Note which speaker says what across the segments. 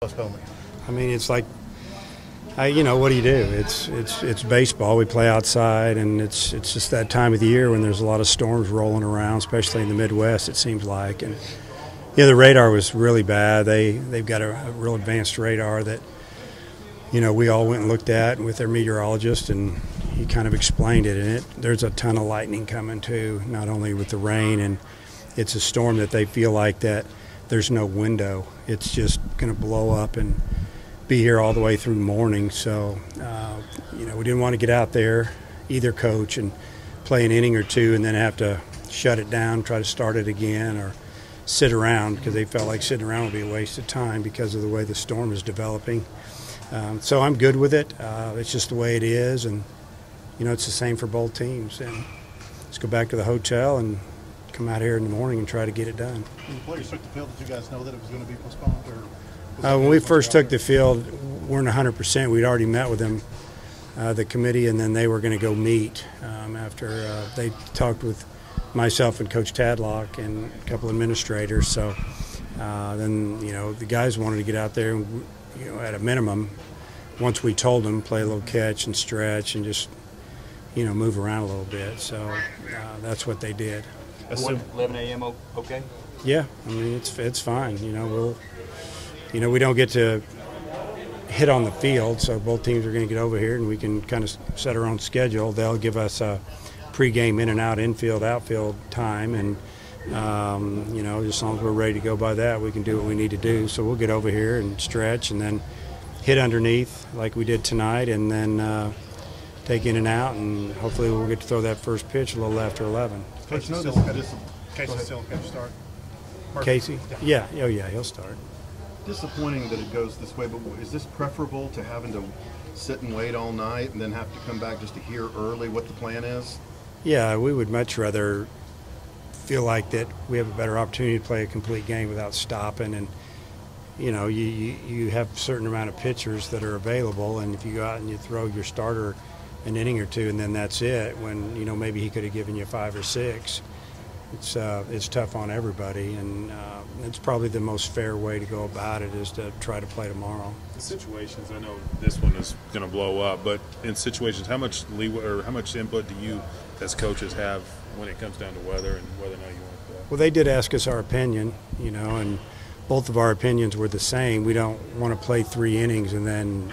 Speaker 1: Postponement.
Speaker 2: I mean, it's like, what do you do? It's baseball. We play outside, and it's just that time of the year when there's a lot of storms rolling around, especially in the Midwest. It seems like, and the radar was really bad. They've got a real advanced radar that we all went and looked at with their meteorologist, and he kind of explained it. And there's a ton of lightning coming too, not only with the rain, and it's a storm that they feel like that there's no window. It's just going to blow up and be here all the way through morning. So, we didn't want to get out there, either coach, and play an inning or two and then have to shut it down, try to start it again, or sit around, because they felt like sitting around would be a waste of time because of the way the storm is developing. So I'm good with it. It's just the way it is, and it's the same for both teams. And let's go back to the hotel and come out here in the morning and try to get it done.
Speaker 1: When the players took the field, did you guys know that it was going to be postponed?
Speaker 2: When we first took the field, we weren't 100%. We'd already met with them, the committee, and then they were going to go meet after they talked with myself and Coach Tadlock and a couple administrators. So then, the guys wanted to get out there and, at a minimum, once we told them, play a little catch and stretch and just, move around a little bit. So that's what they did.
Speaker 3: 11 a.m. okay?
Speaker 2: Yeah, I mean, it's fine. We don't get to hit on the field, so both teams are going to get over here and we can kind of set our own schedule. They'll give us a pregame in and out, infield, outfield time, and as long as we're ready to go by that, we can do what we need to do. So we'll get over here and stretch and then hit underneath like we did tonight, and then take in and out, and hopefully we'll get to throw that first pitch a little after 11.
Speaker 1: Coach, Casey still going to start?
Speaker 2: Casey? Yeah. Oh, yeah, he'll start.
Speaker 4: Disappointing that it goes this way, but is this preferable to having to sit and wait all night and then have to come back just to hear early what the plan is?
Speaker 2: Yeah, we would much rather feel like that we have a better opportunity to play a complete game without stopping, and you have a certain amount of pitchers that are available, and if you go out and you throw your starter an inning or two and then that's it, when maybe he could have given you 5 or 6, it's tough on everybody, and it's probably the most fair way to go about it is to try to play tomorrow.
Speaker 5: The situations, I know this one is going to blow up, but in situations, how much leeway or how much input do you as coaches have when it comes down to weather and whether or not you want to play?
Speaker 2: Well, they did ask us our opinion, and both of our opinions were the same. We don't want to play 3 innings and then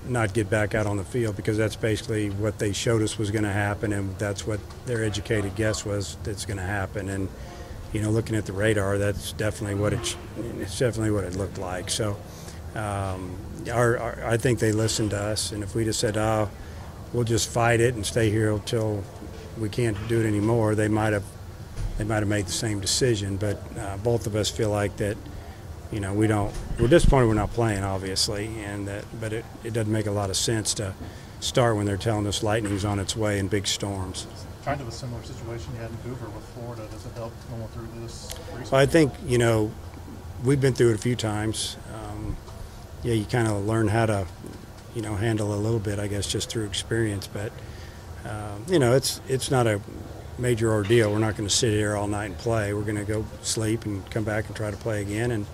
Speaker 2: not get back out on the field, because that's basically what they showed us was going to happen, and that's what their educated guess was that's going to happen. And looking at the radar, that's definitely what it looked like. So I think they listened to us, and if we just said, we'll just fight it and stay here until we can't do it anymore, they might have made the same decision. But both of us feel like that. We're disappointed we're not playing, obviously, but it doesn't make a lot of sense to start when they're telling us lightning's on its way and big storms.
Speaker 1: Kind of a similar situation you had in Hoover with Florida. Does it help going through this recently?
Speaker 2: Well, I think, we've been through it a few times. You kind of learn how to, handle a little bit, I guess, just through experience. But, it's not a major ordeal. We're not going to sit here all night and play. We're going to go sleep and come back and try to play again, and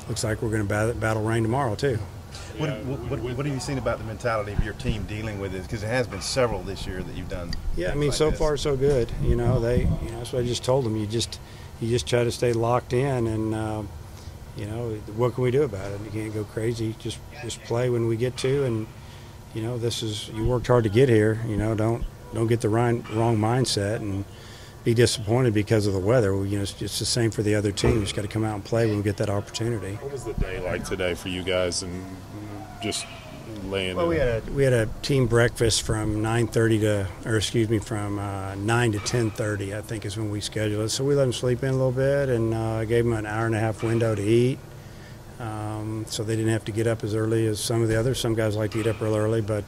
Speaker 2: looks like we're going to battle rain tomorrow too.
Speaker 1: What have you seen about the mentality of your team dealing with it? Because it has been several this year that you've done.
Speaker 2: Yeah, I mean, so far so good. That's what I just told them. You just try to stay locked in, and what can we do about it? You can't go crazy. Just play when we get to, and you worked hard to get here. Don't get the wrong mindset and be disappointed because of the weather. It's the same for the other team. You just got to come out and play when we get that opportunity.
Speaker 5: What was the day like today for you guys, and just laying?
Speaker 2: Well, we had a team breakfast from 9:30 from 9 to 10:30, I think, is when we scheduled it. So we let them sleep in a little bit, and gave them an hour-and-a-half window to eat. So they didn't have to get up as early as some of the others. Some guys like to eat up real early, but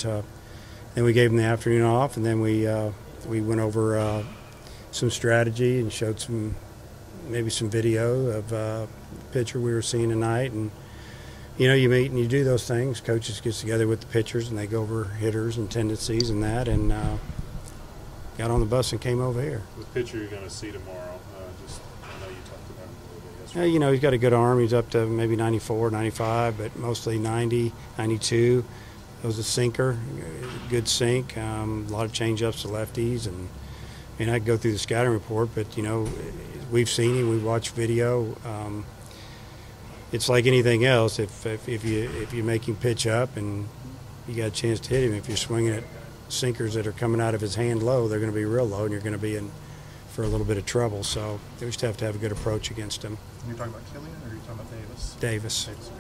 Speaker 2: then we gave them the afternoon off, and then we went over some strategy and showed maybe some video of a pitcher we were seeing tonight. And you meet and you do those things. Coaches get together with the pitchers and they go over hitters and tendencies and that, and got on the bus and came over here.
Speaker 5: The pitcher you're going to see tomorrow, I know you talked about it a little bit
Speaker 2: You know, he's got a good arm. He's up to maybe 94, 95, but mostly 90, 92. It was a sinker, good sink, a lot of change-ups to lefties. And I mean, I could go through the scouting report, but, you know, we've seen him. We've watched video. It's like anything else. If you make him pitch up and you got a chance to hit him, if you're swinging at sinkers that are coming out of his hand low, they're going to be real low, and you're going to be in for a little bit of trouble. So you just have to have a good approach against him.
Speaker 6: You're talking about Killian, or are you talking about Davis?
Speaker 2: Davis.
Speaker 6: Davis.